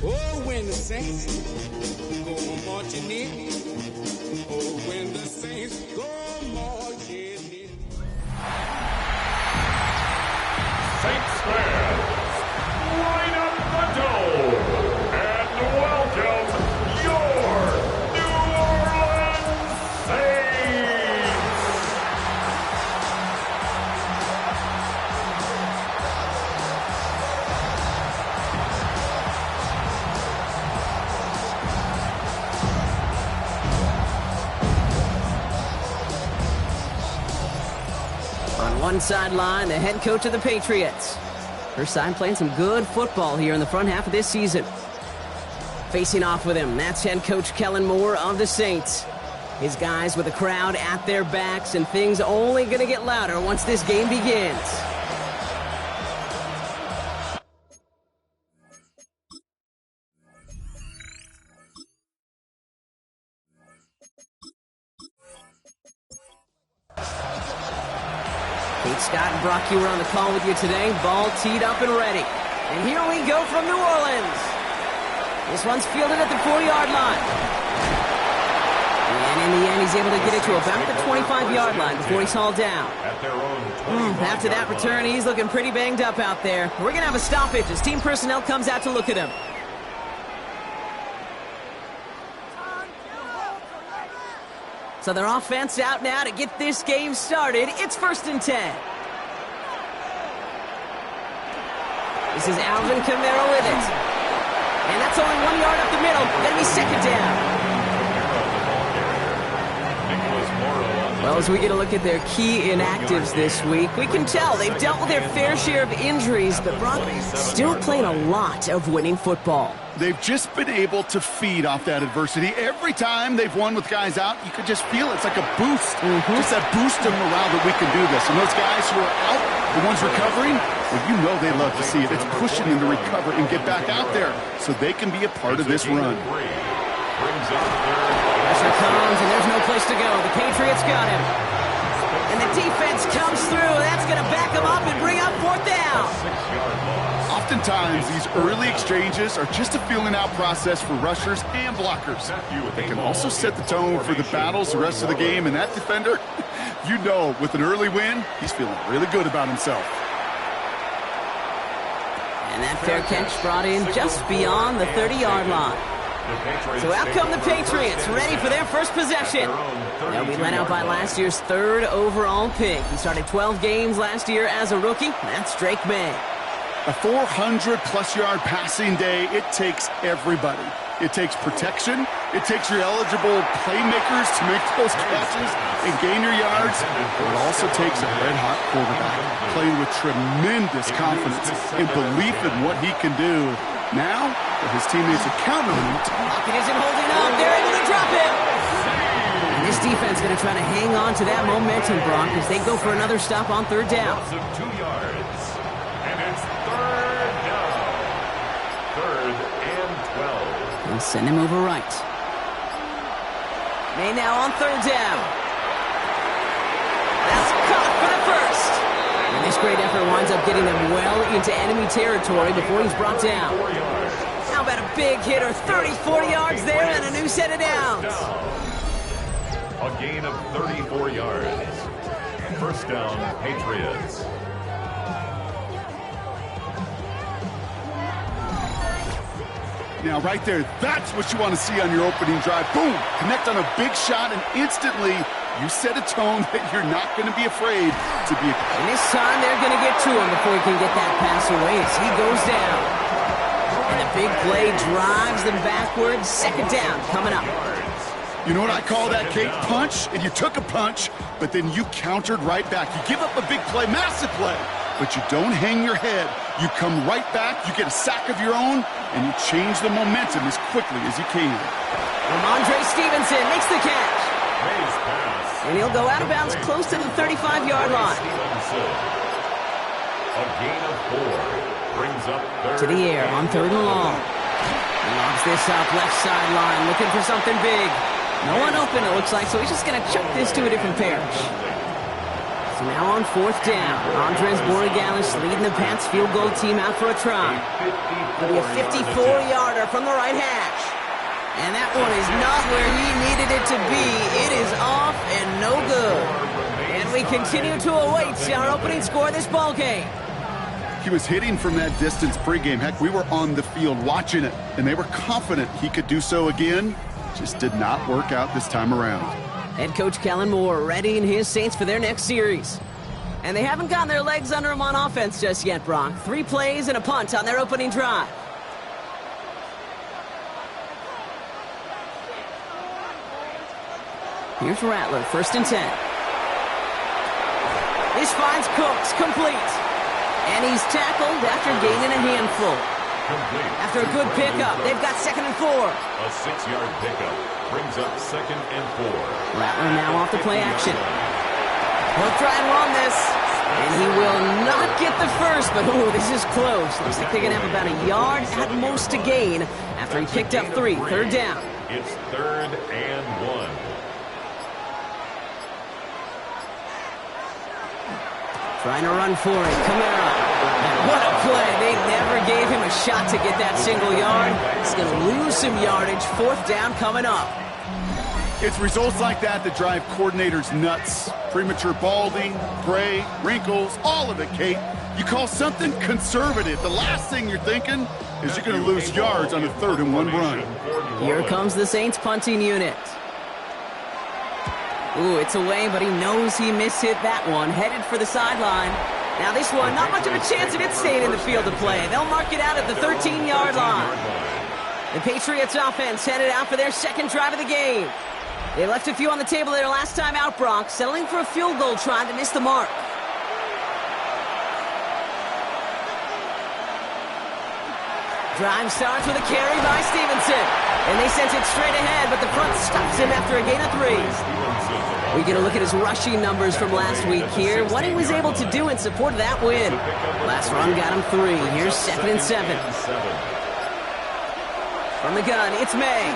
Oh, when the saints go marching in. Oh, when the saints go marching in. Saints fans, line up the dome and welcome your New Orleans Saints. On one sideline, the head coach of the Patriots. Her side playing some good football here in the front half of this season. Facing off with him, that's head coach Kellen Moore of the Saints. His guys with the crowd at their backs, and things only going to get louder once this game begins. Kate Scott and Brock Ewer on the call with you today. Ball teed up and ready. And here we go from New Orleans. This one's fielded at the 40-yard line. And in the end, he's able to get it to about the 25-yard line before he's hauled down. After that return, he's looking pretty banged up out there. We're going to have a stoppage as team personnel comes out to look at him. So their offense out now to get this game started. It's 1st and 10. This is Alvin Kamara with it. And that's only 1 yard up the middle. That'll be 2nd down. Well, as we get a look at their key inactives this week, we can tell they've dealt with their fair share of injuries, but Brock still playing a lot of winning football. They've just been able to feed off that adversity. Every time they've won with guys out, you could just feel it's like a boost. Just that boost of morale that we can do this. And those guys who are out, the ones recovering, well, you know they love to see it. It's pushing them to recover and get back out there so they can be a part of this run. Pressure comes, and there's no place to go. The Patriots got him. And the defense comes through. That's going to back him up and bring up 4th down. Oftentimes, these early exchanges are just a feeling out process for rushers and blockers. They can also set the tone for the battles the rest of the game, and that defender, you know, with an early win, he's feeling really good about himself. And that fair catch brought in just beyond the 30-yard line. So out come the Patriots, ready for their first possession. They'll be led out by last year's 3rd overall pick. He started 12 games last year as a rookie. That's Drake May. A 400-plus yard passing day, it takes everybody. It takes protection. It takes your eligible playmakers to make those catches and gain your yards. It also takes a red-hot quarterback playing with tremendous confidence and belief in what he can do. Now, his teammates are counting on him. Lockett isn't holding up. They're able to drop it. And this defense going to try to hang on to that momentum, Brock, as they go for another stop on 3rd down. 2 yards. And it's 3rd down. 3rd and 12. They'll send him over right. May now on 3rd down. That's caught for the first. And this great effort winds up getting them well into enemy territory before he's brought down. How about a big hitter, 34 yards there and a new set of downs. A gain of 34 yards. 1st down, Patriots. Now, right there, that's what you want to see on your opening drive. Boom! Connect on a big shot, and instantly you set a tone that you're not going to be afraid to be. And this time they're going to get to him before he can get that pass away as he goes down. And a big play drives them backwards. 2nd down coming up. You know what I call that, Kate? Punch, and you took a punch, but then you countered right back. You give up a big play, massive play, but you don't hang your head. You come right back, you get a sack of your own, and you change the momentum as quickly as you can. Ramondre Stevenson makes the catch. And he'll go out of bounds close to the 35-yard line. A gain of 4 brings up 3rd to the air on 3rd and long. He lobs this up left sideline, looking for something big. No one open, it looks like, so he's just going to chuck this to a different parish. So now on 4th down, Andres Borregales leading the Pats field goal team out for a try. It'll be a 54-yarder from the right hash. And that one is not where he needed it to be. It is off and no good. And we continue to await our opening score of this ball game. He was hitting from that distance pregame. Heck, we were on the field watching it, and they were confident he could do so again. Just did not work out this time around. Head coach Kellen Moore readying his Saints for their next series. And they haven't gotten their legs under them on offense just yet, Brock. 3 plays and a punt on their opening drive. Here's Rattler, 1st and 10. This finds Cooks, complete. And he's tackled after gaining a handful. After a good pickup, they've got 2nd and 4. A 6-yard pickup brings up 2nd and 4. Rattler now off the play action. He'll try and run this. And he will not get the first, but ooh, this is close. Looks like they're going to have about a yard at most to gain after he picked up 3. 3rd down. It's 3rd and 1. Trying to run for it, Kamara. What a play. They never gave him a shot to get that single yard. He's going to lose some yardage. 4th down coming up. It's results like that that drive coordinators nuts. Premature balding, gray, wrinkles, all of it, Kate. You call something conservative. The last thing you're thinking is you're going to lose yards on a 3rd and 1 run. Here comes the Saints punting unit. Ooh, it's away, but he knows he mishit that one. Headed for the sideline. Now this one, not much of a chance of it staying in the field of play. They'll mark it out at the 13-yard line. The Patriots offense headed out for their 2nd drive of the game. They left a few on the table their last time out, Brock, settling for a field goal try to miss the mark. Drive starts with a carry by Stevenson. And they sent it straight ahead, but the front stops him after a gain of 3. We get a look at his rushing numbers from last week here. What he was able to do in support of that win. Last run got him 3. Here's 2nd and 7. From the gun, it's May.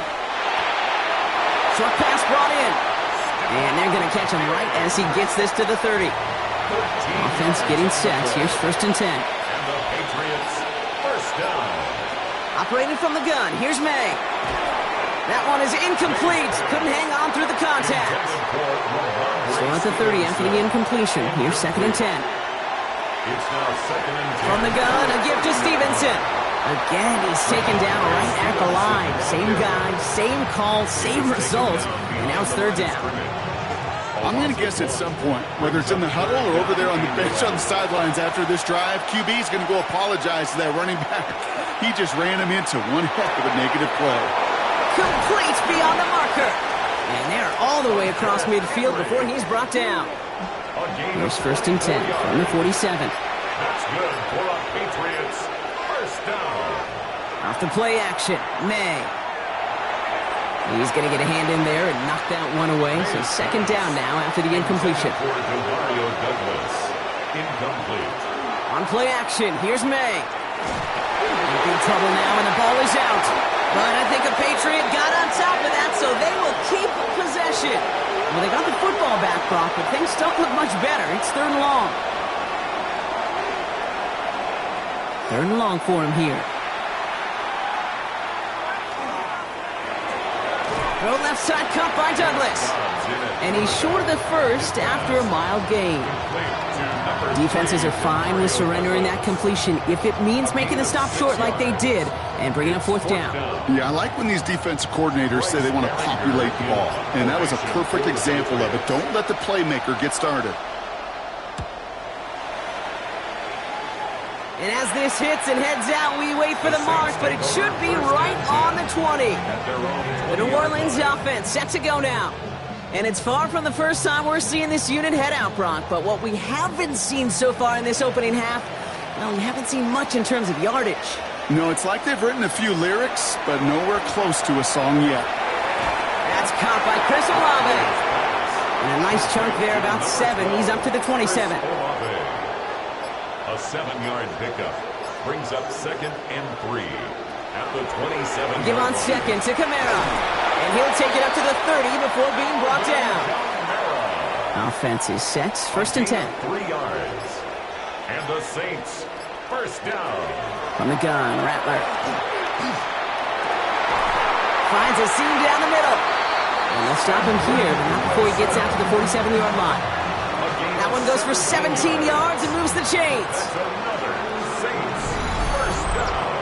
Short pass brought in. And they're going to catch him right as he gets this to the 30. Offense getting set. Here's 1st and 10. And the Patriots, 1st down. Operated from the gun. Here's May. That one is incomplete. Couldn't hang on through the contact. Still at the 30 after the incompletion. Here's 2nd and 10. It's now 2nd and 10. From the gun, a gift to Stevenson. Again, he's taken down right at the line. Same guy, same call, same result. And now it's 3rd down. I'm going to guess at some point, whether it's in the huddle or over there on the bench on the sidelines after this drive, QB's going to go apologize to that running back. He just ran him into one heck of a negative play. Complete beyond the marker. And they're all the way across midfield before he's brought down. Here's 1st and 10 from the 47. That's good for the Patriots. 1st down. Off the play action, May. He's going to get a hand in there and knock that one away. So 2nd down now after the incompletion. Incomplete. On play action, here's May. In big trouble now, and the ball is out. But I think a Patriot got on top of that, so they will keep possession. Well, they got the football back, Brock, but things don't look much better. It's 3rd and long. 3rd and long for him here. Throw left side cut by Douglas. And he's short of the first after a mild gain. Defenses are fine with surrendering that completion if it means making the stop short like they did and bringing up 4th down. Yeah, I like when these defensive coordinators say they want to populate the ball. And that was a perfect example of it. Don't let the playmaker get started. And as this hits and heads out, we wait for the mark, but it should be right on the 20. The New Orleans offense set to go now. And it's far from the first time we're seeing this unit head out, Brock. But what we haven't seen so far in this opening half, well, we haven't seen much in terms of yardage. No, it's like they've written a few lyrics, but nowhere close to a song yet. That's caught by Chris Olave. And a nice chunk there, about 7. He's up to the 27. A 7-yard pickup brings up 2nd and 3 at the 27. Give on 2nd to Kamara. And he'll take it up to the 30 before being brought down. Offense is set. First and 10. 3 yards. And the Saints, first down. From the gun, Rattler. Finds a seam down the middle. And they'll stop him here, but not before he gets out to the 47-yard line. That one goes for 17 yards and moves the chains. That's another Saints first down.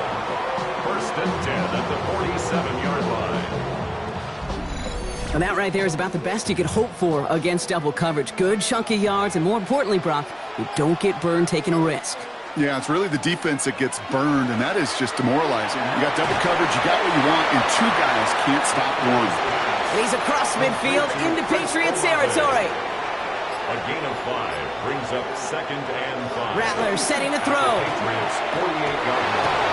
First and 10 at the 47-yard line. And that right there is about the best you could hope for against double coverage. Good chunky yards, and more importantly, Brock, you don't get burned taking a risk. Yeah, it's really the defense that gets burned, and that is just demoralizing. You got double coverage, you got what you want, and 2 guys can't stop one. And he's across midfield into Patriots territory. A gain of 5 brings up second and 5. Rattler setting to throw. Patriots 48-yard line.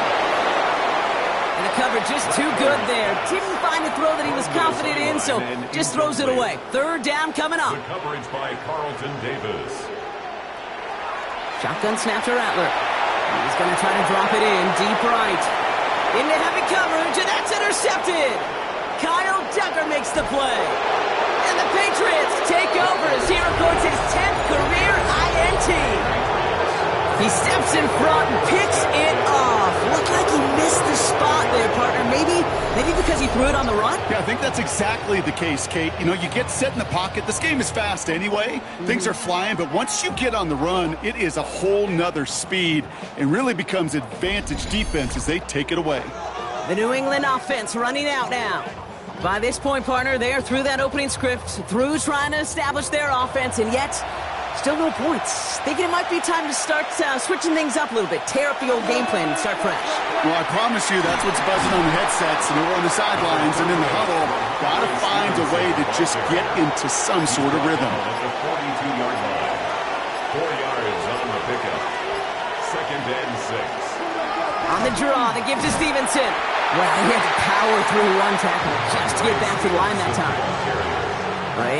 And the coverage just too good there. Didn't find a throw that he was confident in, so just throws it away. Third down coming up. Good coverage by Carlton Davis. Shotgun snap to Rattler. He's going to try to drop it in deep right. Into heavy coverage, and that's intercepted. Kyle Duggar makes the play. And the Patriots take over as he records his 10th career INT. He steps in front and picks it off. Looked like he missed the spot there, partner. Maybe because he threw it on the run? Yeah, I think that's exactly the case, Kate. You know, you get set in the pocket. This game is fast anyway. Things are flying, but once you get on the run, it is a whole nother speed and really becomes advantage defense as they take it away. The New England offense running out now. By this point, partner, they are through that opening script, through trying to establish their offense, and yet still no points. Thinking it might be time to start switching things up a little bit, tear up the old game plan and start fresh. Well, I promise you that's what's buzzing on the headsets and over on the sidelines and in the huddle. Got to find a way to just get into some sort of rhythm. At the 42-yard line. 4 yards on the pickup. Second and 6. On the draw, they give to Stevenson. Well, he had to power through one tackle just to get back to the line that time.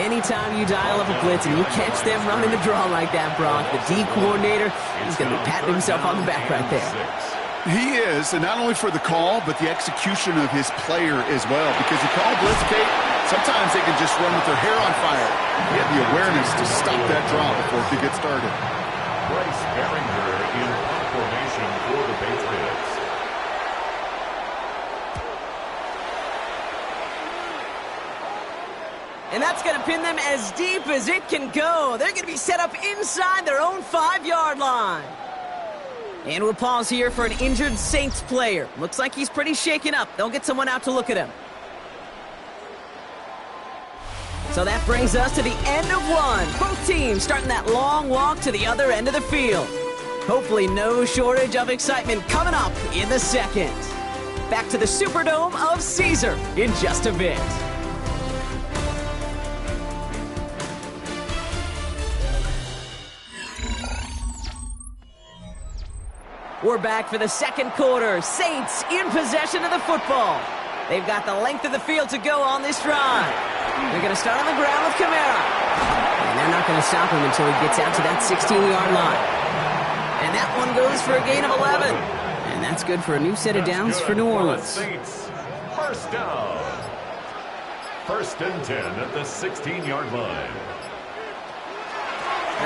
Anytime you dial up a blitz and you catch them running the draw like that, Brock, the D coordinator, he's going to be patting himself on the back right there. He is, and not only for the call, but the execution of his player as well. Because you call blitz, Kate, sometimes they can just run with their hair on fire. He had the awareness to stop that draw before it could get started. Bryce Behringer in formation for the Patriots. And that's going to pin them as deep as it can go. They're going to be set up inside their own 5-yard line. And we'll pause here for an injured Saints player. Looks like he's pretty shaken up. They'll get someone out to look at him. So that brings us to the end of one. Both teams starting that long walk to the other end of the field. Hopefully no shortage of excitement coming up in the second. Back to the Superdome of Caesar in just a bit. We're back for the second quarter. Saints in possession of the football. They've got the length of the field to go on this drive. They're going to start on the ground with Kamara. And they're not going to stop him until he gets out to that 16-yard line. And that one goes for a gain of 11. And that's good for a new set of downs for New Orleans. Saints, first down. First and 10 at the 16-yard line.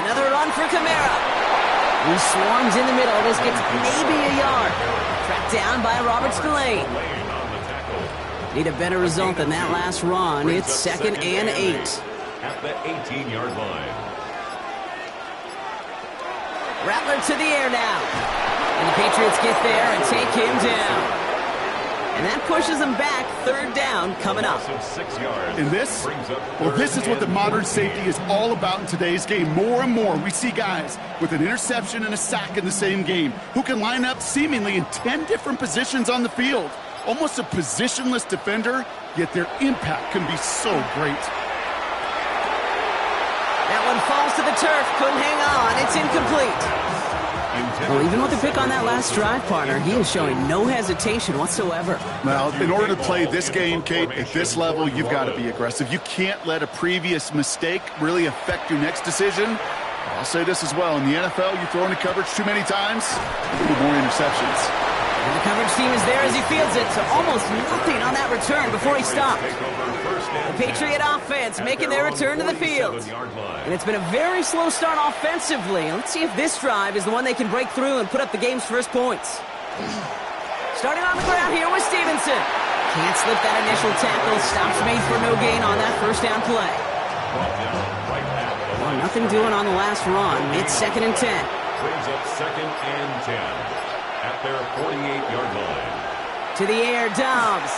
Another run for Kamara. He swarms in the middle. This gets maybe a yard. Tracked down by Robert Spillane. Need a better result than that last run. It's second and 8. At the 18-yard line. Rattler to the air now. And the Patriots get there and take him down. And that pushes them back. Third down coming up. And this, well, this is what the modern safety is all about in today's game. More and more, we see guys with an interception and a sack in the same game who can line up seemingly in 10 different positions on the field. Almost a positionless defender, yet their impact can be so great. That one falls to the turf. Couldn't hang on. It's incomplete. Well, even with the pick on that last drive, partner, he is showing no hesitation whatsoever. Well, in order to play this game, Kate, at this level, you've got to be aggressive. You can't let a previous mistake really affect your next decision. I'll say this as well. In the NFL, you throw into coverage too many times, you get more interceptions. And the coverage team is there as he fields it, so almost nothing on that return before he stopped. The Patriot offense making their return to the field. And it's been a very slow start offensively. Let's see if this drive is the one they can break through and put up the game's first points. Starting on the ground here with Stevenson. Can't slip that initial tackle. Stops made for no gain on that first down play. Well, nothing doing on the last run. It's 2nd and 10. Brings up 2nd and 10 at their 48-yard line. To the air, Dobbs.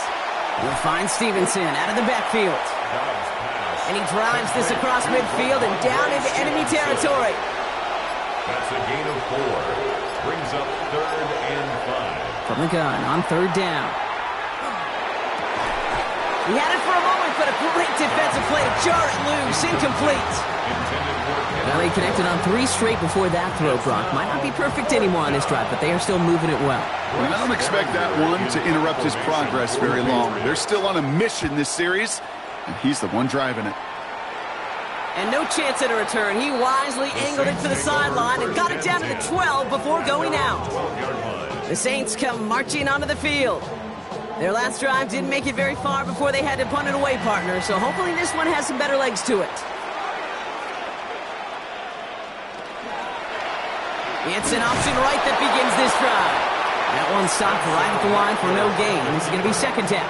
Will find Stevenson out of the backfield. And he drives this across midfield and down into enemy territory. That's a gain of 4. Brings up 3rd and 5. From the gun on 3rd down. He had it for a moment, but a great defensive play to jar it loose. Incomplete. Well, he connected on 3 straight before that throw, Brock. Might not be perfect anymore on this drive, but they are still moving it well. Well, I don't expect that one to interrupt his progress very long. They're still on a mission this series, and he's the one driving it. And no chance at a return. He wisely angled it to the sideline and got it down to the 12 before going out. The Saints come marching onto the field. Their last drive didn't make it very far before they had to punt it away, partner, so hopefully this one has some better legs to it. It's an option right that begins this drive. That one stopped right at the line for no gain. This is going to be 2nd down.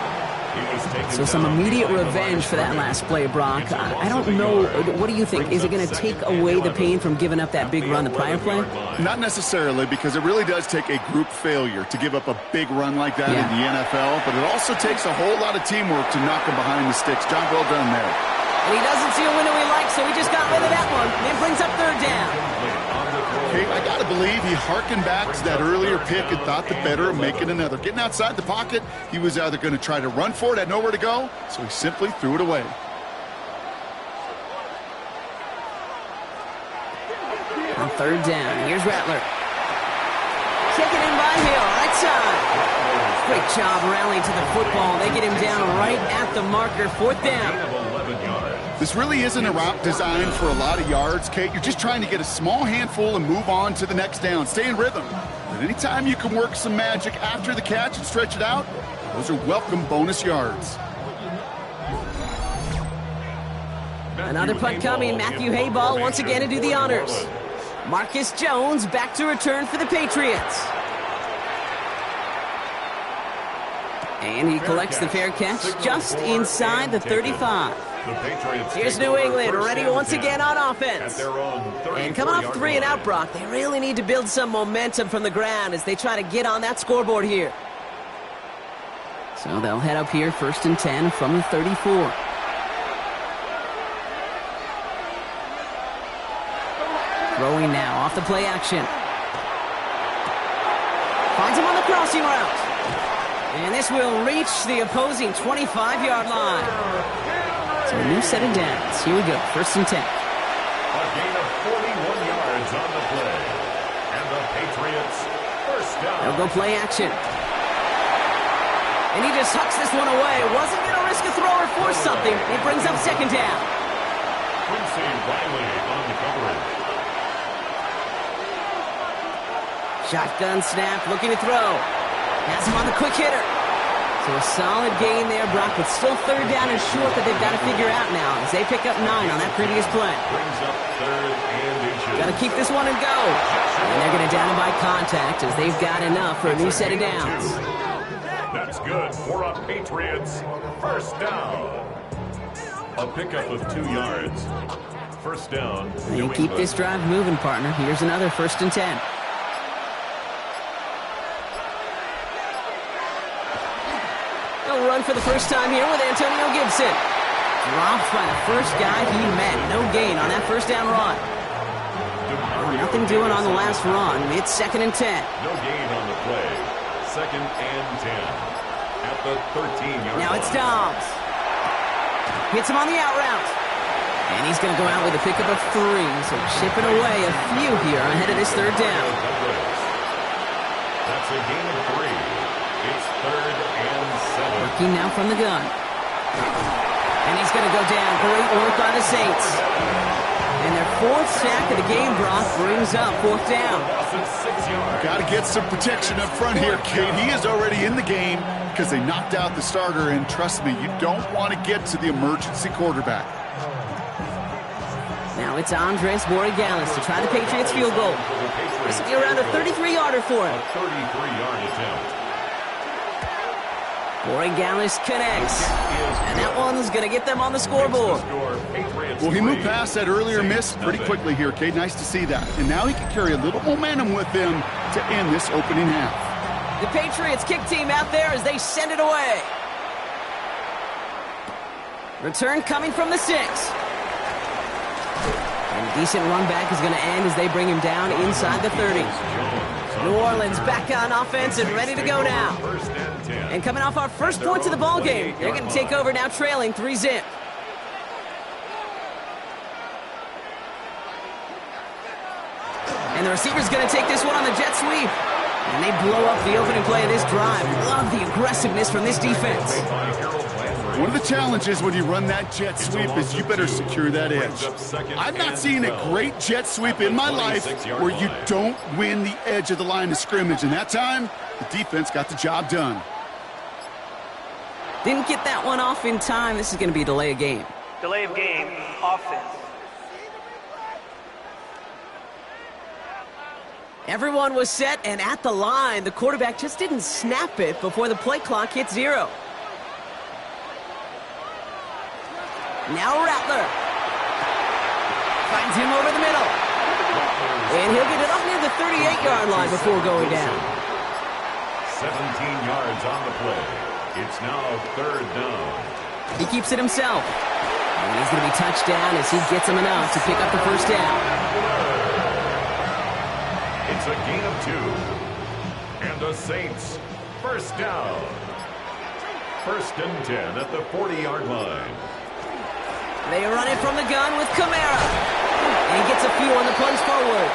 So some immediate revenge for that last play, Brock. I don't know. What do you think? Is it going to take away the pain from giving up that big run the prior play? Not necessarily, because it really does take a group failure to give up a big run like that in the NFL, but it also takes a whole lot of teamwork to knock him behind the sticks. Job well done there. And he doesn't see a window he likes, so he just got rid of that one. And brings up 3rd down. Okay, I got to believe he harkened back to that earlier pick and thought the better of making another. Getting outside the pocket, he was either going to try to run for it, had nowhere to go, so he simply threw it away. On 3rd down, here's Rattler. Taken in by Hill, right side. Great job rallying to the football. They get him down right at the marker, 4th down. This really isn't a route designed for a lot of yards, Kate. You're just trying to get a small handful and move on to the next down. Stay in rhythm. But anytime you can work some magic after the catch and stretch it out, those are welcome bonus yards. Another punt coming. Matthew Hayball once again to do the honors. Marcus Jones back to return for the Patriots. And he collects the fair catch just inside the 35. Here's New England, ready once again on offense. And coming off 3 and out, Brock, they really need to build some momentum from the ground as they try to get on that scoreboard here. So they'll head up here, 1st and 10 from the 34. Throwing now off the play action. Finds him on the crossing route. And this will reach the opposing 25-yard line. So a new set of downs. Here we go, 1st and 10. A gain of 41 yards on the play. And the Patriots, 1st down. They'll go play action. And he just hucks this one away. Wasn't going to risk a throw or force something. It brings up 2nd down. Quincy Riley on the coverage. Shotgun snap, looking to throw. Has him on the quick hitter. So a solid gain there, Brock, but still 3rd down and short that they've got to figure out now as they pick up 9 on that previous play. Brings up 3rd and inches. Got to keep this one and go. And they're going to down him by contact as they've got enough for a new set of downs. That's good for a Patriots 1st down. A pickup of 2 yards. 1st down. You keep this drive moving, partner. Here's another 1st and 10. They'll run for the first time here with Antonio Gibson. Dropped by the first guy he met. No gain on that 1st down run. Nothing doing on the last run. It's 2nd and 10. No gain on the play. 2nd and 10. At the 13-yard line. Now it's Dobbs. Hits him on the out route. And he's going to go out with a pickup of 3. So chipping away a few here ahead of this 3rd down. That's a gain of 3. It's 3rd and 7. Working now from the gun. And he's going to go down. Great work by the Saints. And their fourth sack of the game, Brock, brings up fourth down. Got to get some protection up front here, Kate. He is already in the game because they knocked out the starter, and trust me, you don't want to get to the emergency quarterback. Now it's Andres Borregales to try the Patriots field goal. This will be around a 33-yarder for him. A 33-yard attempt. Borregales connects. And that one's going to get them on the scoreboard. Well, he moved past that earlier miss pretty quickly here, Kate. Nice to see that. And now he can carry a little momentum with him to end this opening half. The Patriots kick team out there as they send it away. Return coming from the 6. And a decent run back is going to end as they bring him down inside the 30. New Orleans back on offense and ready to go now. And coming off our first points of the ball game, they're going to take over now trailing 3-zip. And the receiver's going to take this one on the jet sweep. And they blow up the opening play of this drive. Love the aggressiveness from this defense. One of the challenges when you run that jet sweep is you better secure that edge. I've not seen a great jet sweep in my life where you don't win the edge of the line of scrimmage. And that time, the defense got the job done. Didn't get that one off in time. This is going to be a delay of game. Delay of game, offense. Everyone was set and at the line. The quarterback just didn't snap it before the play clock hit 0. Now Rattler finds him over the middle. And he'll get it up near the 38-yard line before going down. 17 yards on the play. It's now third down. He keeps it himself. And he's going to be touched down as he gets him enough to pick up the first down. It's a gain of 2. And the Saints, first down. First and 10 at the 40-yard line. They run it from the gun with Kamara. And he gets a few on the plunge forward.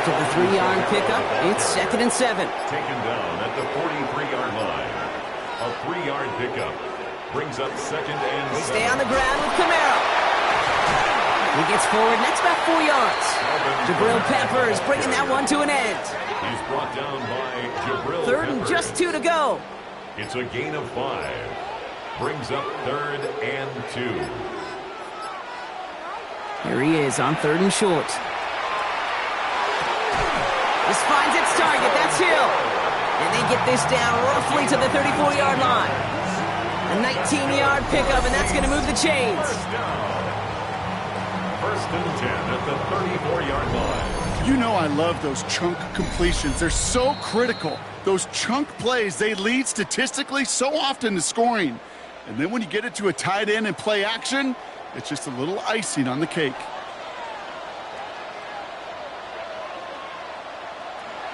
After the 3-yard pickup, it's 2nd and 7. Taken down at the 43-yard line. A 3-yard pickup brings up 2nd and 7. They stay on the ground with Kamara. He gets forward, next about 4 yards. Jabril Peppers bringing that one to an end. He's brought down by Jabril Third and just 2 to go. It's a gain of 5. Brings up 3rd and 2. Here he is on 3rd and short. This finds its target. That's Hill. And they get this down roughly to the 34-yard line. A 19-yard pickup, and that's going to move the chains. First and 10 at the 34-yard line. You know I love those chunk completions. They're so critical. Those chunk plays, they lead statistically so often to scoring. And then when you get it to a tight end and play action, it's just a little icing on the cake.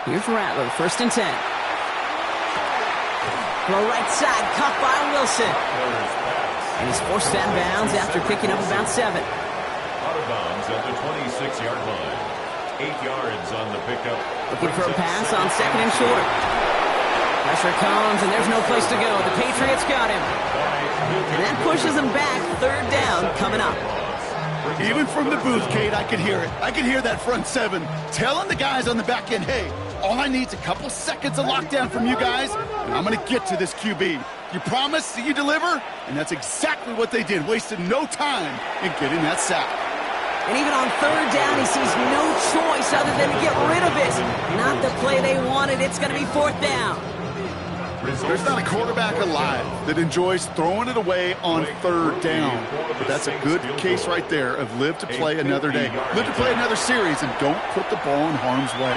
Here's Rattler, 1st and 10. Throw right side, caught by Wilson. And he's forced out of bounds after picking up about 7. Out of bounds at the 26-yard line. 8 yards on the pickup. Looking for a pass on 2nd and short. Pressure comes, and there's no place to go. The Patriots got him. And that pushes them back. 3rd down coming up. Even from the booth, Kate, I could hear it. I could hear that front 7 telling the guys on the back end, hey, all I need is a couple seconds of lockdown from you guys, and I'm going to get to this QB. You promise that you deliver? And that's exactly what they did. Wasted no time in getting that sack. And even on 3rd down, he sees no choice other than to get rid of it. Not the play they wanted. It's going to be 4th down. There's not a quarterback alive that enjoys throwing it away on 3rd down. But that's a good case right there of live to play another day. Live to play another series and don't put the ball in harm's way.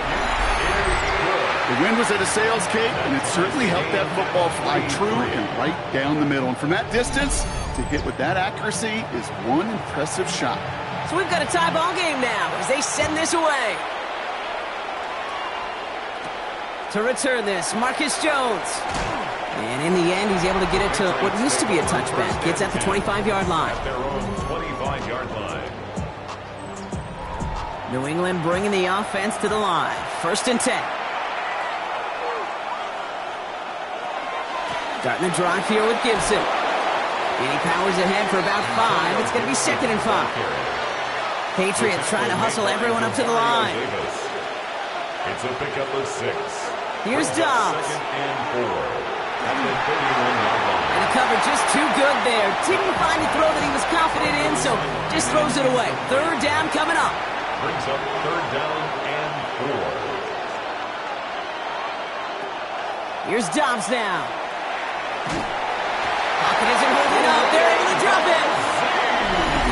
The wind was at a sail's Kate, and it certainly helped that football fly true and right down the middle. And from that distance, to hit with that accuracy is one impressive shot. So we've got a tie ball game now as they send this away. To return this, Marcus Jones. And in the end, he's able to get it to what used to be a touchback. Gets at the 25-yard line. Their own 25-yard line. New England bringing the offense to the line. 1st and 10. Starting the drive here with Gibson. And he powers ahead for about 5. It's going to be 2nd and 5. Patriots trying to hustle everyone up to the line. It's a pickup of 6. Here's Dobbs. Second and 4 at the 31-yard line. And the cover just too good there. Didn't find a throw that he was confident in, so just throws it away. Third down coming up. Brings up third down and 4. Here's Dobbs now. Pocket isn't holding up. They're able to drop it.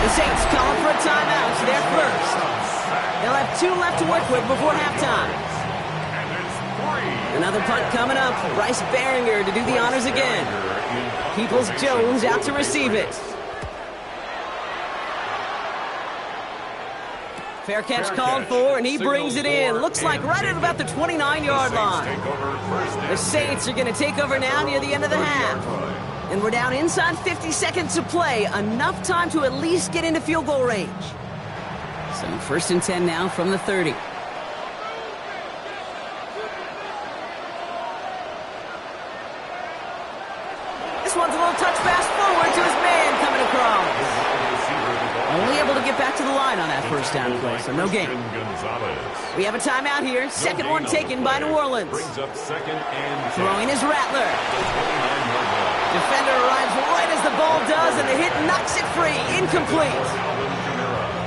The Saints calling for a timeout. So they're first. They'll have 2 left to work with before halftime. Another punt coming up. Bryce Behringer to do the honors again. Peoples-Jones out to receive it. Fair catch called for, and he brings it in. Looks like right at about the 29-yard line. The Saints are going to take over now near the end of the half. And we're down inside 50 seconds to play. Enough time to at least get into field goal range. So first and 10 now from the 30. This one's a little touch pass forward to his man coming across. Only able to get back to the line on that first down play, so no gain. We have a timeout here. Second one taken by New Orleans. Throwing is Rattler. Defender arrives right as the ball does, and the hit knocks it free. Incomplete.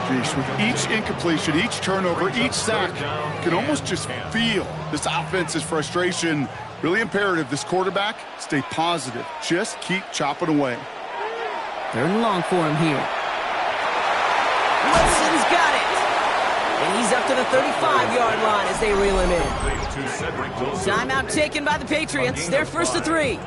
Geez, with each incompletion, each turnover, each sack, you can almost just feel this offense's frustration. Really imperative, this quarterback, stay positive. Just keep chopping away. Third and long for him here. Wilson's got it. And he's up to the 35-yard line as they reel him in. Timeout taken by the Patriots. They're first to 3.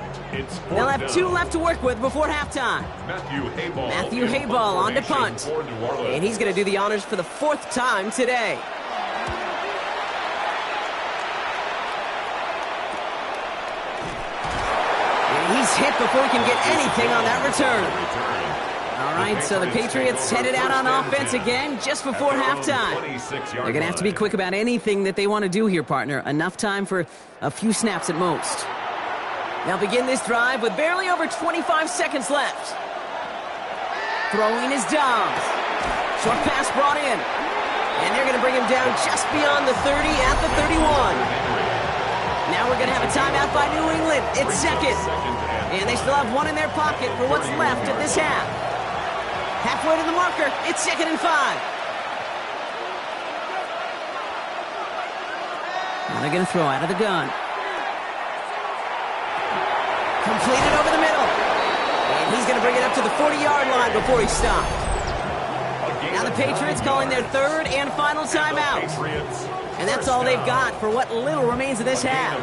They'll have 2 left to work with before halftime. Matthew Hayball on to punt. And he's going to do the honors for the 4th time today. And he's hit before he can get anything on that return. All right, so the Patriots headed out on offense again just before halftime. They're going to have to be quick about anything that they want to do here, partner. Enough time for a few snaps at most. They'll begin this drive with barely over 25 seconds left. Throwing is Dobbs. Short pass brought in. And they're going to bring him down just beyond the 30 at the 31. Now we're going to have a timeout by New England. It's second. And they still have 1 in their pocket for what's left of this half. Halfway to the marker, it's 2nd and 5. Now they're going to throw out of the gun. Completed over the middle. And he's going to bring it up to the 40-yard line before he stopped. Now the Patriots calling their 3rd and final timeout. And that's all they've got for what little remains of this half.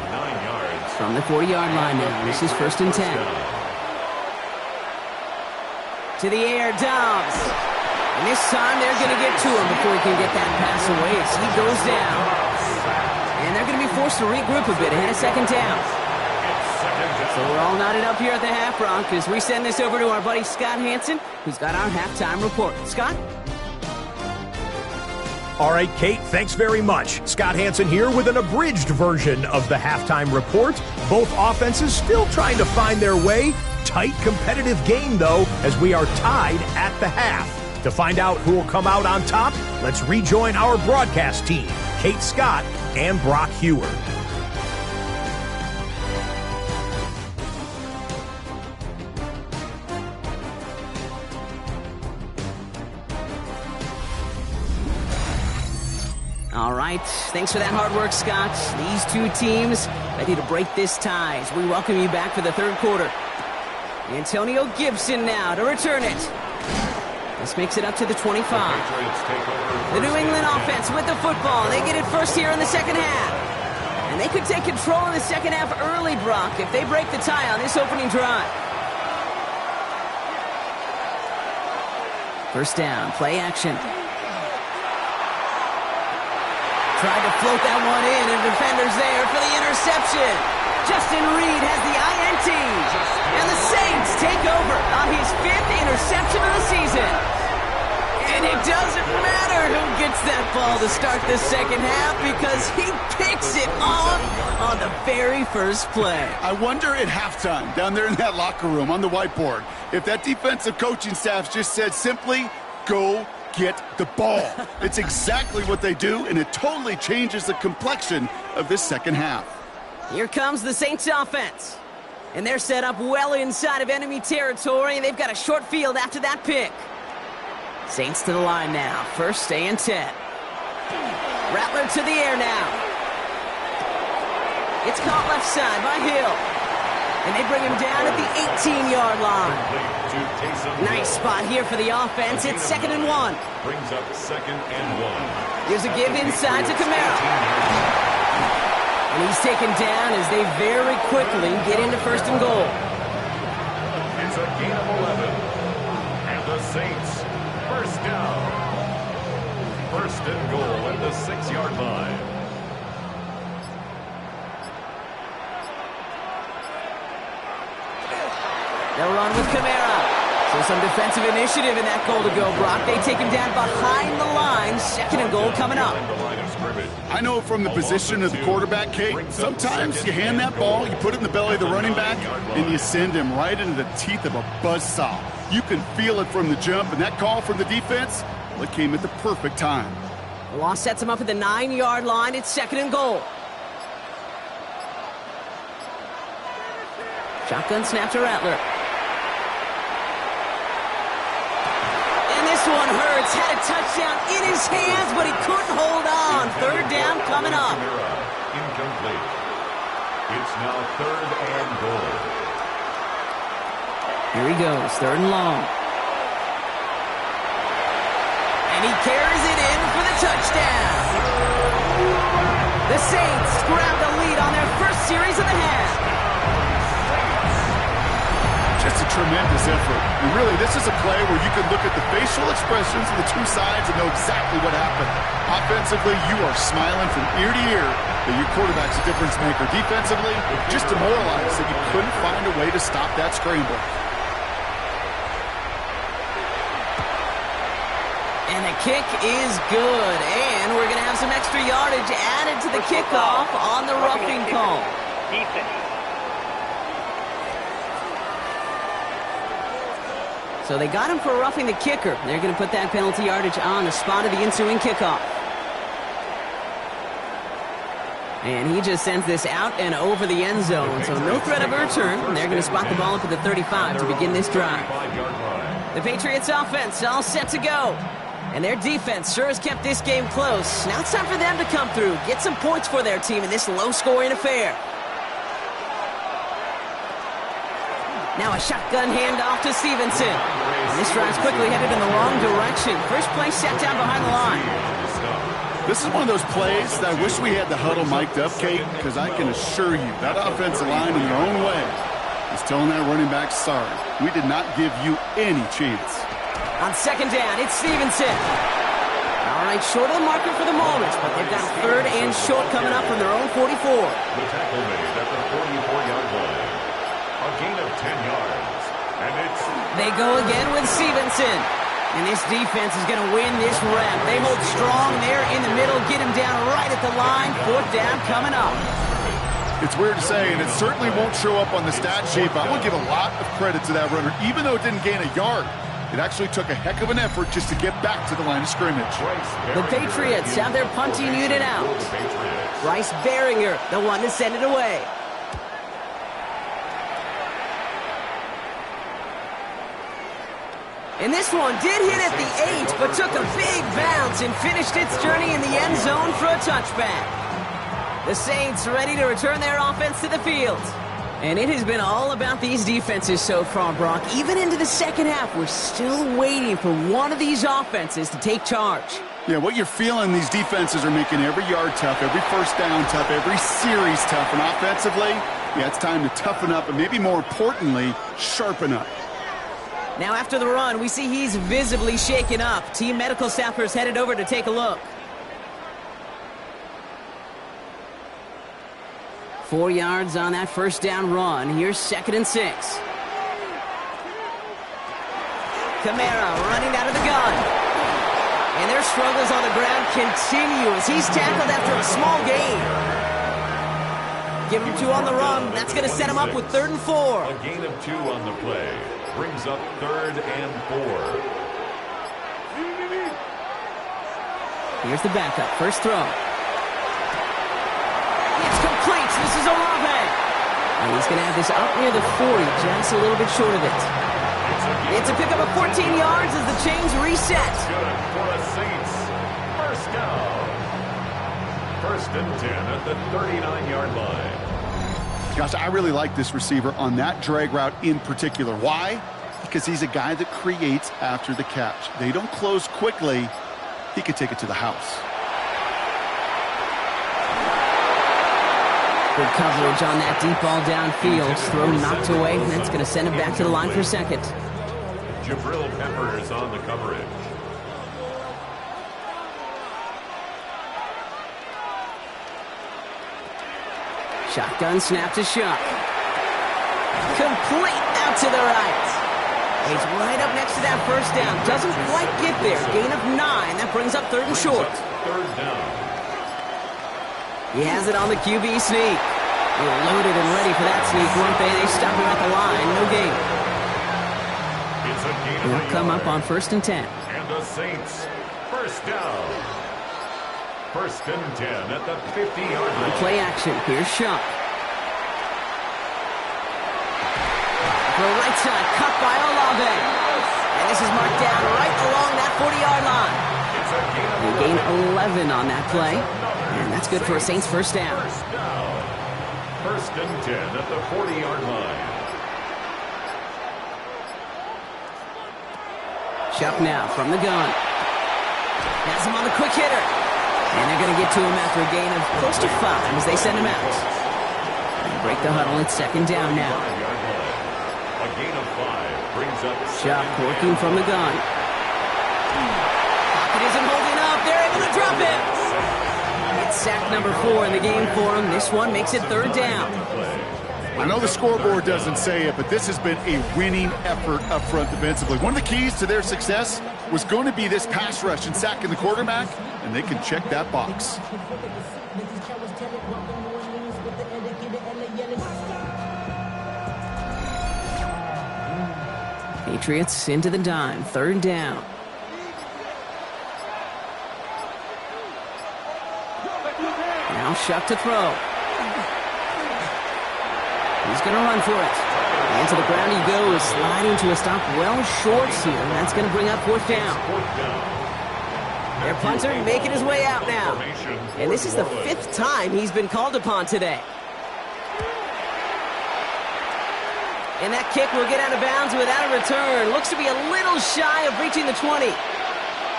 From the 40-yard line now, this is 1st and 10. To the air, Dobbs. And this time they're going to get to him before he can get that pass away as he goes down. And they're going to be forced to regroup a bit ahead of 2nd down. So we're all knotted up here at the half, Bronc, as we send this over to our buddy Scott Hanson, who's got our halftime report. Scott? All right, Kate, thanks very much. Scott Hanson here with an abridged version of the halftime report. Both offenses still trying to find their way. Tight, competitive game, though, as we are tied at the half. To find out who will come out on top, let's rejoin our broadcast team, Kate Scott and Brock Hewer. All right, thanks for that hard work, Scott. These 2 teams ready to break this tie as we welcome you back for the 3rd quarter. Antonio Gibson now to return it. This makes it up to the 25. The New England offense with the football. They get it first here in the 2nd half. And they could take control in the 2nd half early, Brock, if they break the tie on this opening drive. First down, play action. Tried to float that one in, and defenders there for the interception. Justin Reed has the INT. And the Saints take over on his 5th interception of the season. And it doesn't matter who gets that ball to start the 2nd half because he picks it off on the very first play. I wonder at halftime, down there in that locker room on the whiteboard, if that defensive coaching staff just said simply, go get the ball. It's exactly what they do, and it totally changes the complexion of this second half. Here comes the Saints offense. And they're set up well inside of enemy territory, and they've got a short field after that pick. Saints to the line now. First and 10. Rattler to the air now. It's caught left side by Hill. And they bring him down at the 18-yard line. Nice spot here for the offense. It's 2nd and 1. Brings up 2nd and 1. Here's a give inside to Kamara. And he's taken down as they very quickly get into 1st and goal. It's a gain of 11. And the Saints, first down. 1st and goal at the 6-yard line. They'll run with Kamara. So some defensive initiative in that goal to go, Brock. They take him down behind the line. 2nd and goal coming up. I know from the position of the quarterback, Kate, sometimes you hand that ball, you put it in the belly of the running back, and you send him right into the teeth of a buzzsaw. You can feel it from the jump, and that call from the defense, well, it came at the perfect time. The loss sets him up at the 9-yard line. It's 2nd and goal. Shotgun snap to Rattler. This one hurts. Had a touchdown in his hands, but he couldn't hold on. 3rd down coming up. Incomplete. It's now 3rd and goal. Here he goes, 3rd and long. And he carries it in for the touchdown. The Saints grab the lead on their first series of the half. Just a tremendous effort. And really, this is a play where you can look at the facial expressions of the two sides and know exactly what happened. Offensively, you are smiling from ear to ear that your quarterback's a difference maker. Defensively, just demoralized that you couldn't find a way to stop that scramble. And the kick is good. And we're going to have some extra yardage added to the kickoff on the roughing call. Defense. So they got him for roughing the kicker. They're going to put that penalty yardage on the spot of the ensuing kickoff. And he just sends this out and over the end zone. So no threat of a return. They're going to spot the ball up at the 35 to begin this drive. The Patriots offense all set to go. And their defense sure has kept this game close. Now it's time for them to come through, get some points for their team in this low-scoring affair. Now a shotgun handoff to Stevenson. And this drive's quickly headed in the wrong direction. First play sat down behind the line. This is one of those plays that I wish we had the huddle mic'd up, Kate, because I can assure you that offensive line in their own way is telling that running back, sorry, we did not give you any chance. On 2nd down, it's Stevenson. All right, short of the marker for the moment, but they've got 3rd and short coming up from their own 44. The tackle made at the 44-yard line. A gain of 10 yards. And it's... They go again with Stevenson. And this defense is going to win this rep. They hold strong there in the middle, get him down right at the line. 4th down coming up. It's weird to say, and it certainly won't show up on the stat sheet, but I want to give a lot of credit to that runner. Even though it didn't gain a yard, it actually took a heck of an effort just to get back to the line of scrimmage. The Patriots have their punting unit out. Bryce Baringer, the one to send it away. And this one did hit at the 8, but took a big bounce and finished its journey in the end zone for a touchback. The Saints ready to return their offense to the field. And it has been all about these defenses so far, Brock. Even into the second half, we're still waiting for one of these offenses to take charge. Yeah, what you're feeling, these defenses are making every yard tough, every first down tough, every series tough. And offensively, yeah, it's time to toughen up and maybe more importantly, sharpen up. Now after the run, we see he's visibly shaken up. Team medical staffers headed over to take a look. 4 yards on that first down run. Here's 2nd and 6. Kamara running out of the gun. And their struggles on the ground continue as he's tackled after a small gain. Give him 2 on the run. That's going to set him up with 3rd and 4. A gain of 2 on the play. Brings up 3rd and 4. Here's the backup. First throw. It's complete. This is Olave. And he's going to have this up near the 40, just a little bit short of it. It's a pickup of 14 yards as the chains reset. Good for the Saints. First down. First and 10 at the 39-yard line. Gosh, I really like this receiver on that drag route in particular. Why? Because he's a guy that creates after the catch. They don't close quickly. He could take it to the house. Good coverage on that deep ball downfield. Throw knocked away. That's going to send him back to the line for second. Jabril Peppers on the coverage. Shotgun snap to Shuck. Complete out to the right. He's right up next to that first down. Doesn't quite get there. Gain of 9. That brings up third and short. Third down. He has it on the QB sneak. They're loaded and ready for that sneak, weren't they? They stop him at the line. No gain. It's a gain of He'll come up on first and 10. And the Saints, first down. First and 10 at the 50-yard line. Play action. Here's Shuck. The right side, cut by Olave. And this is marked down right along that 40-yard line. They gain 11 on that play. And that's good for a Saints first down. First and 10 at the 40-yard line. Shuck now from the gun. Has him on the quick hitter. And they're going to get to him after a gain of close to 5 as they send him out. And break the huddle. It's second down now. A gain of 5 brings up Shuck working from the gun. Pocket isn't holding up. They're able to drop it. It's sack number 4 in the game for him. This one makes it third down. I know the scoreboard doesn't say it, but this has been a winning effort up front defensively. One of the keys to their success was going to be this pass rush and sacking the quarterback, and they can check that box. Patriots into the dime. Third down. Now Shuck to throw. He's going to run for it. And to the ground he goes, sliding to a stop well short here. That's going to bring up fourth down. Their punter making his way out now. And this is the 5th time he's been called upon today. And that kick will get out of bounds without a return. Looks to be a little shy of reaching the 20.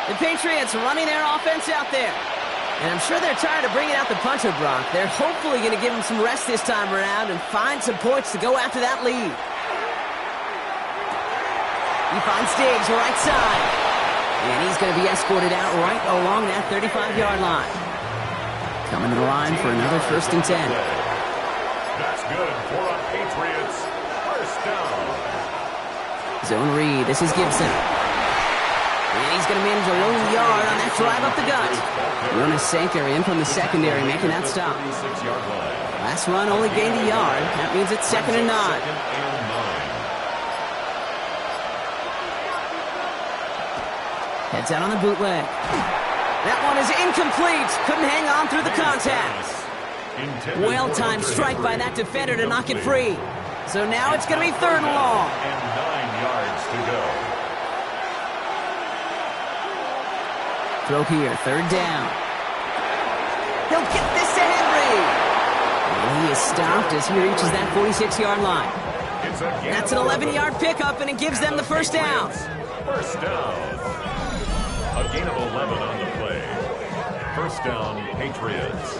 The Patriots running their offense out there. And I'm sure they're tired of bringing out the punter, Brock. They're hopefully going to give him some rest this time around and find some points to go after that lead. He finds Diggs right side. And he's going to be escorted out right along that 35-yard line. Coming to the line for another first and 10. That's good for a Patriots first down. Zone read. This is Gibson. And he's going to manage a lone yard on that drive up the gut. Jonas Sanker in from the secondary, making that stop. Last run only gained a yard. That means it's second and 9. Heads out on the bootleg. That one is incomplete. Couldn't hang on through the contact. Well-timed strike by that defender to knock it free. So now it's going to be third and long. And 9 yards to go. Throw here, third down. He'll get this to Henry. And he is stopped as he reaches that 46-yard line. That's an 11-yard pickup, and it gives them the first down. First down. A gain of 11 on the play. First down, Patriots.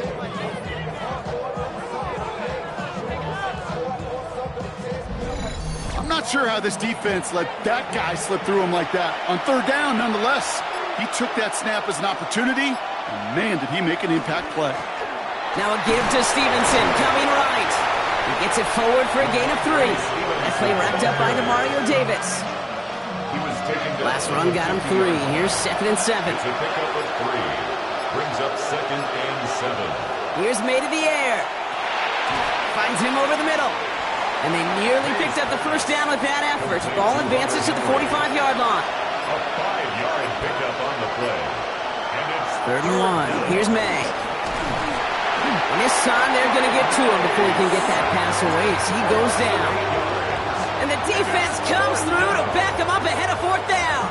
I'm not sure how this defense let that guy slip through him like that. On third down, nonetheless, he took that snap as an opportunity, and man, did he make an impact play. Now a give to Stevenson, coming right. He gets it forward for a gain of 3. That play wrapped up by DeMario Davis. Last run got him 3. Here's second and 7. It's a pickup of 3. Brings up second and 7. Here's May to the air. Finds him over the middle. And they nearly picked up the first down with that effort. Ball advances to the 45-yard line. A 5-yard pickup on the play. 3rd and 1. Here's May. And this time they're going to get to him before he can get that pass away as he goes down. And the defense comes through to back him up ahead of 4th down.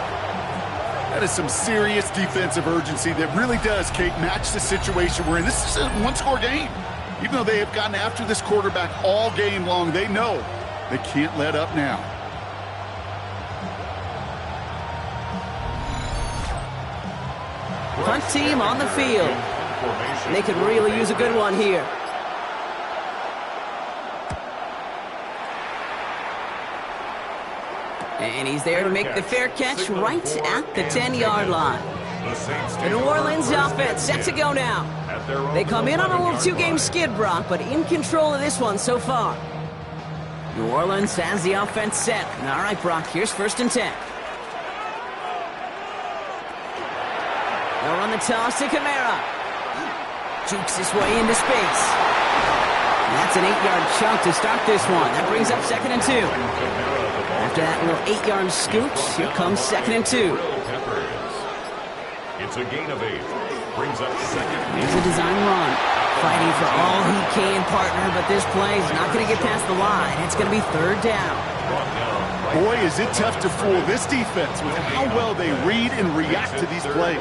That is some serious defensive urgency that really does, Kate, match the situation we're in. This is a one-score game. Even though they have gotten after this quarterback all game long, they know they can't let up now. Punt team on the field. And they could really use a good one here. And he's there to make the fair catch right at the 10-yard line. The New Orleans offense set to go now. They come in on a little 2-game skid, Brock, but in control of this one so far. New Orleans has the offense set. All right, Brock, here's 1st and 10. They'll run the toss to Kamara. Jukes his way into space. And that's an 8-yard chunk to start this one. That brings up 2nd and 2. After that little 8-yard scooch, here comes 2nd and 2. It's a gain of 8. Brings up 2nd. Here's a design run. Fighting for all he can, partner, but this play is not going to get past the line. It's going to be 3rd down. Boy, is it tough to fool this defense with how well they read and react to these plays.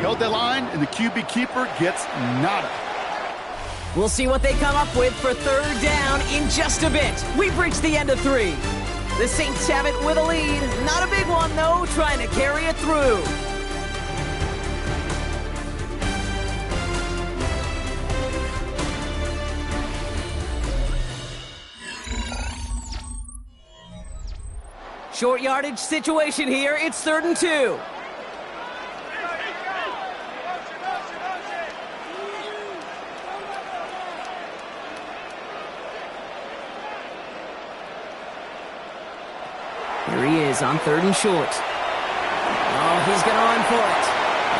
Held that line, and the QB keeper gets nada. We'll see what they come up with for 3rd down in just a bit. We've reached the end of 3. The Saints have it with a lead. Not a big one, though, trying to carry it through. Short yardage situation here. It's 3rd and 2. Here he is on 3rd and short. Oh, he's going to run for it.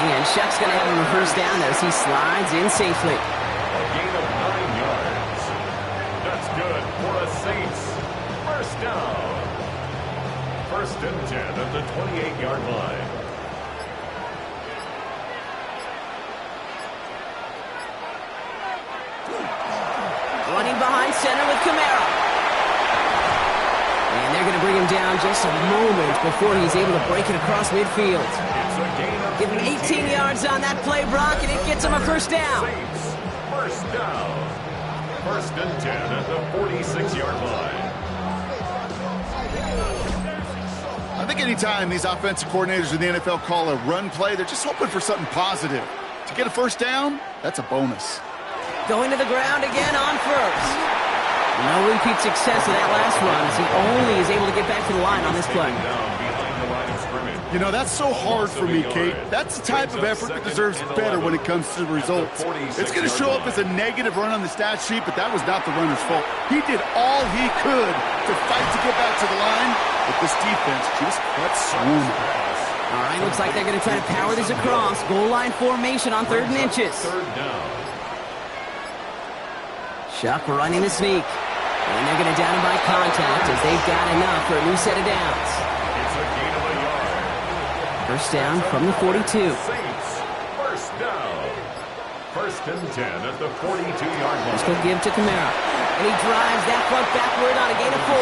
And Shuck's going to have him a 1st down as he slides in safely. A gain of 9 yards. That's good for the Saints. 1st down. 1st and 10 at the 28-yard line. Running behind center with Kamara. And they're going to bring him down just a moment before he's able to break it across midfield. Give him 18 yards on that play, Brock, and it gets him a 1st down. Saints, 1st down. 1st and 10 at the 46-yard line. I think anytime these offensive coordinators in the NFL call a run play, they're just hoping for something positive. To get a 1st down, that's a bonus. Going to the ground again on 1st. No repeat success of that last run as he only is able to get back to the line on this play. You know, that's so hard for me, Kate. That's the type of effort that deserves better when it comes to the results. It's going to show up as a negative run on the stat sheet, but that was not the runner's fault. He did all he could to fight to get back to the line, but this defense just kept swarming. All right, looks like they're going to try to power this across. Goal line formation on 3rd and inches. 3rd down. Shuck running the sneak. And they're going to down him by contact as they've got enough for a new set of downs. It's a gain of a yard. 1st down from the 42. Saints, 1st down. 1st and 10 at the 42-yard line. Let's go give to Kamara. And he drives that front backward on a gain of 4.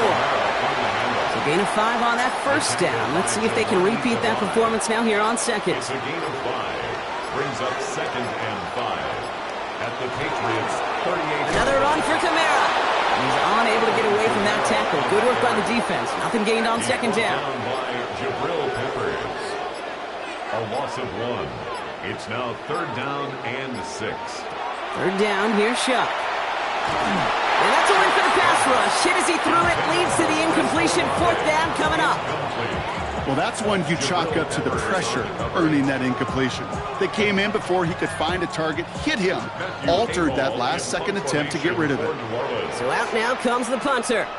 So gain of 5 on that 1st down. Let's see if they can repeat that performance now here on 2nd. It's a gain of 5. Brings up 2nd and 5 at the Patriots 38. Another run for Kamara. He's unable to get away from that tackle. Good work by the defense. Nothing gained on 2nd down. By Jabril Peppers. A loss of 1. It's now 3rd down and 6. 3rd down, here's Shuck. And that's a win for the pass rush. Hit as he threw it, leads to the incompletion. 4th down coming up. Well, that's one you chalk up to the pressure earning that incompletion. They came in before he could find a target, hit him, altered that last second attempt to get rid of it. So out now comes the punter.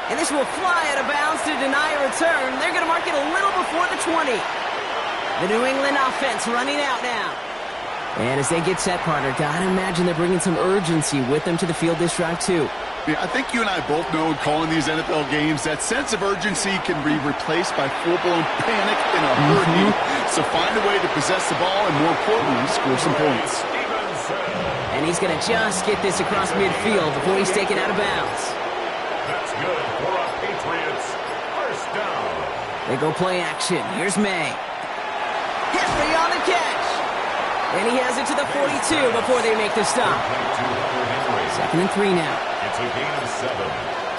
And this will fly out of bounds to deny a return. They're going to mark it a little before the 20. The New England offense running out now. And as they get set, partner, gotta imagine they're bringing some urgency with them to the field this drive, too. Yeah, I think you and I both know in calling these NFL games that sense of urgency can be replaced by full-blown panic in a hurry. So find a way to possess the ball and, more importantly, score some points. And he's going to just get this across midfield before he's taken out of bounds. That's good for a Patriots first down. They go play action. Here's May. Henry on the catch. And he has it to the 42 before they make the stop. 2nd and 3 now. It's a gain of 7.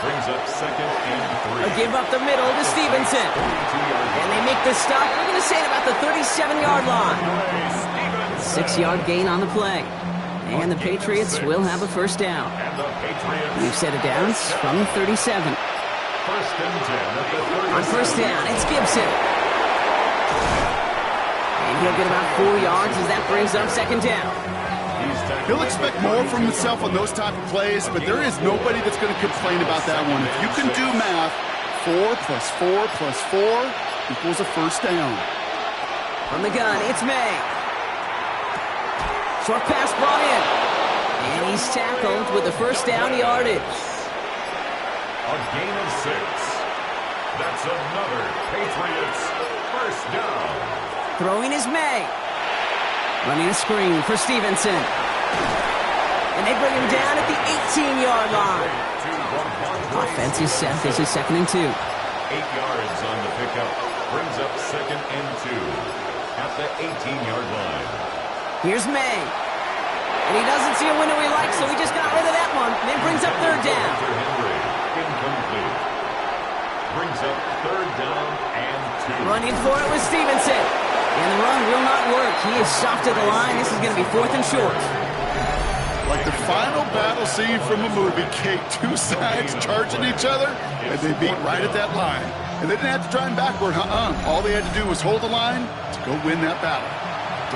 Brings up 2nd and 3. A give up the middle to Stevenson. And they make the stop. We're going to say it about the 37-yard line. 6-yard gain on the play. And the Patriots will have a first down. We've set it down from the 37. First and 10 at the 37. On first down, it's Gibson. And he'll get about 4 yards as that brings up 2nd down. He'll expect more from himself on those type of plays, but there is nobody that's going to complain about that one. If you can do math, 4 plus 4 plus 4 equals a first down. From the gun, it's May. Short pass brought in. And he's tackled with the first down yardage. A gain of 6. That's another Patriots first down. Throwing is May. Running a screen for Stevenson. And they bring him down at the 18-yard line. Offense is set. This is 2nd and 2. 8 yards on the pickup. Brings up 2nd and 2 at the 18-yard line. Here's May. And he doesn't see a window he likes, so he just got rid of that one. Then brings up 3rd down. Henry, incomplete. Brings up 3rd down and 2. Running for it with Stevenson. And the run will not work. He is soft at the line. This is going to be 4th and short. Like the final battle scene from a movie, Kate, two sides charging each other, and they beat right at that line. And they didn't have to drive backward, All they had to do was hold the line to go win that battle.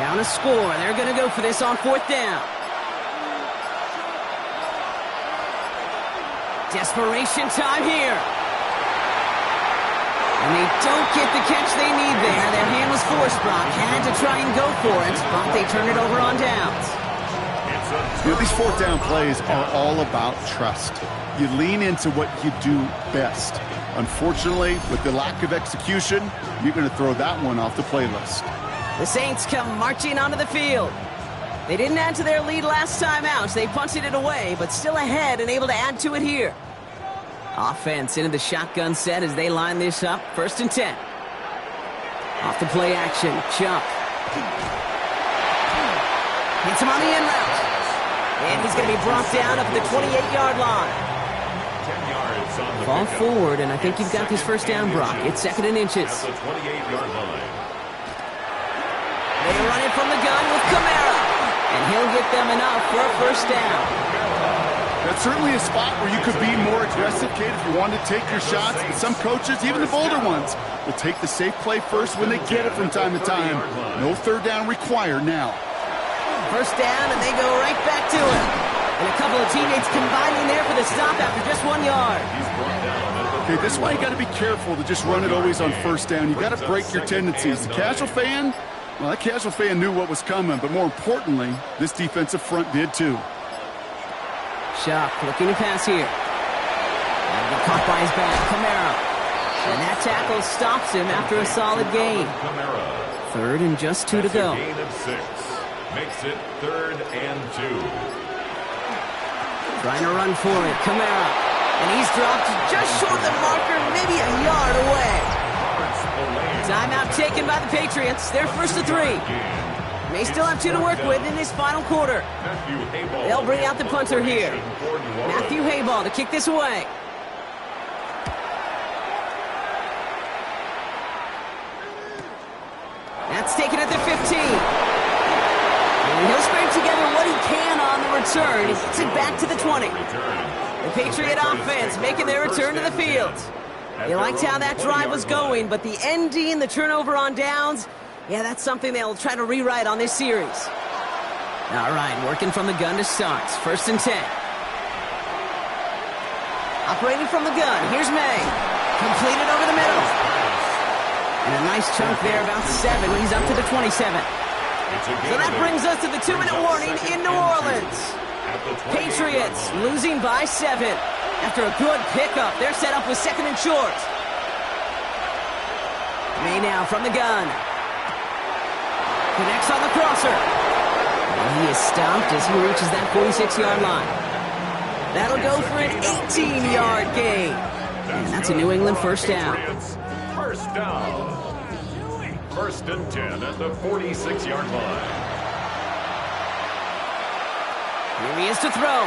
Down a score. They're going to go for this on 4th down. Desperation time here. And they don't get the catch they need there. Their hand was forced, Brock. Had to try and go for it, but they turn it over on downs. You know, these 4th down plays are all about trust. You lean into what you do best. Unfortunately, with the lack of execution, you're going to throw that one off the playlist. The Saints come marching onto the field. They didn't add to their lead last time out, so they punted it away, but still ahead and able to add to it here. Offense into the shotgun set as they line this up. 1st and 10. Off the play action. Jump. Hits him on the in route. And he's going to be brought down up at the 28-yard line. 10 yards on the Fall pickup. forward, and I think you've got this first down, Brock. It's 2nd and inches. At the 28-yard line. They run it from the gun with Kamara. And he'll get them enough for a first down. That's certainly a spot where you could be more aggressive, Kate, if you wanted to take your shots. But some coaches, even the bolder ones, will take the safe play first when they get it from time to time. No 3rd down required now. First down, and they go right back to it. And a couple of teammates combining there for the stop after just 1 yard. Okay, this is why you got to be careful to just run it always on first down. You got to break your tendencies. The casual fan, well, that casual fan knew what was coming, but more importantly, this defensive front did too. Shuck looking to pass here. And get caught by his back, Kamara. And that tackle stops him after a solid gain. 3rd and just 2 to go. Gain of 6. Makes it 3rd and 2. Trying to run for it, Kamara. And he's dropped just short of the marker, maybe a yard away. Timeout taken by the Patriots. They're 1st to 3. May still have 2 to work with in this final quarter. They'll bring out the punter here. Matthew Hayball to kick this away. That's taken at the 15. And he'll scrape together what he can on the return. He gets it back to the 20. The Patriot offense making their return to the field. They liked how that drive was going, but the ending, the turnover on downs, yeah, that's something they'll try to rewrite on this series. All right, working from the gun to start. 1st and 10. Operating from the gun, here's May. Completed over the middle. And a nice chunk there, about 7. He's up to the 27. So that brings us to the 2-minute warning in New Orleans. Patriots losing by 7. After a good pickup, they're set up with 2nd and short. May now from the gun. Connects on the crosser. And he is stopped as he reaches that 46-yard line. That'll go for an 18-yard gain. And that's a New England first down. First down. 1st and 10 at the 46-yard line. Here he is to throw.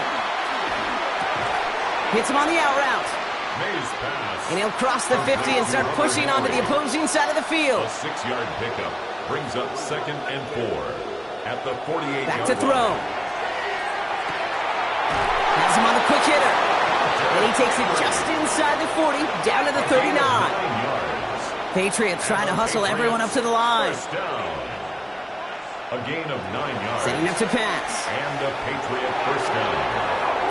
Hits him on the out route. Mays pass. And he'll cross the 50 and start pushing onto the opposing side of the field. A 6-yard pickup brings up 2nd and 4 at the 48-yard line. Back to throw. Has him on the quick hitter. And he takes it just inside the 40, down to the 39. Patriots trying to hustle everyone up to the line. First down. A gain of 9 yards. Setting up to pass. And a Patriot first down.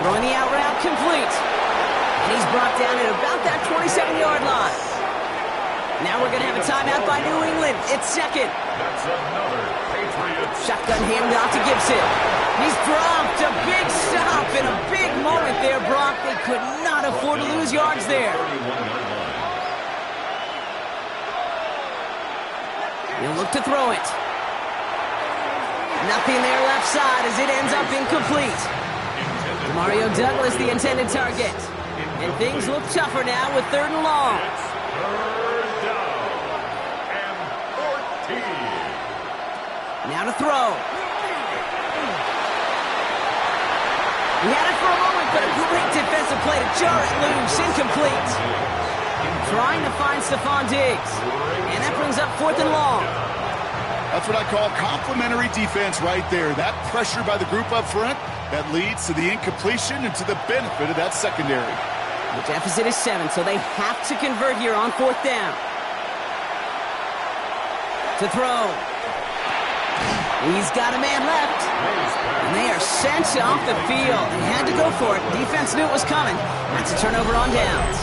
Throwing the out route complete. And he's brought down at about that 27-yard line. Now we're going to have a timeout by New England. It's 2nd. That's another Patriots. Shotgun handed off to Gibson. He's dropped. A big stop and a big moment there, Brock. They could not afford to lose yards there. 31-yard line. He'll look to throw it. Nothing there left side as it ends up incomplete. Mario Douglas, the intended target. And things look tougher now with 3rd and long. It's 3rd down and 14. Now to throw. He had it for a moment, but a great defensive play to jar it loose. Incomplete. Trying to find Stephon Diggs. And that brings up 4th and long. That's what I call complimentary defense right there. That pressure by the group up front, that leads to the incompletion and to the benefit of that secondary. The deficit is 7, so they have to convert here on 4th down. To throw. He's got a man left. And they are sent off the field. They had to go for it. Defense knew it was coming. That's a turnover on downs.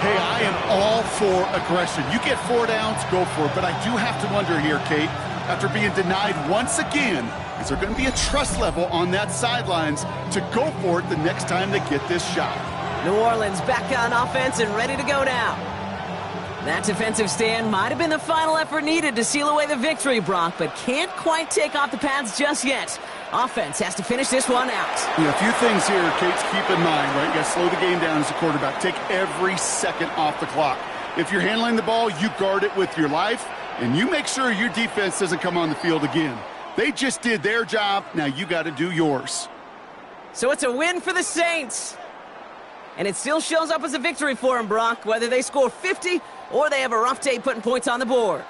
Hey, I am all for aggression. You get 4 downs, go for it. But I do have to wonder here, Kate, after being denied once again, is there going to be a trust level on that sidelines to go for it the next time they get this shot? New Orleans back on offense and ready to go now. That defensive stand might have been the final effort needed to seal away the victory, Brock, but can't quite take off the pads just yet. Offense has to finish this one out. Yeah, a few things here, Kate, to keep in mind, right? You got to slow the game down as a quarterback. Take every second off the clock. If you're handling the ball, you guard it with your life, and you make sure your defense doesn't come on the field again. They just did their job. Now you got to do yours. So it's a win for the Saints. And it still shows up as a victory for them, Brock, whether they score 50 or they have a rough day putting points on the board.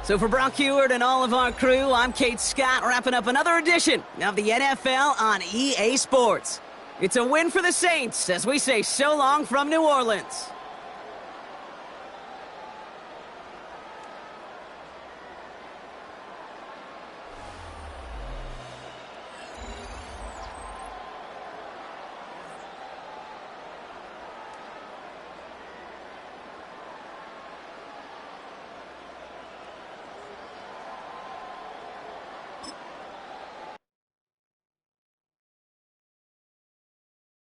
So for Brock Heward and all of our crew, I'm Kate Scott, wrapping up another edition of the NFL on EA Sports. It's a win for the Saints as we say so long from New Orleans.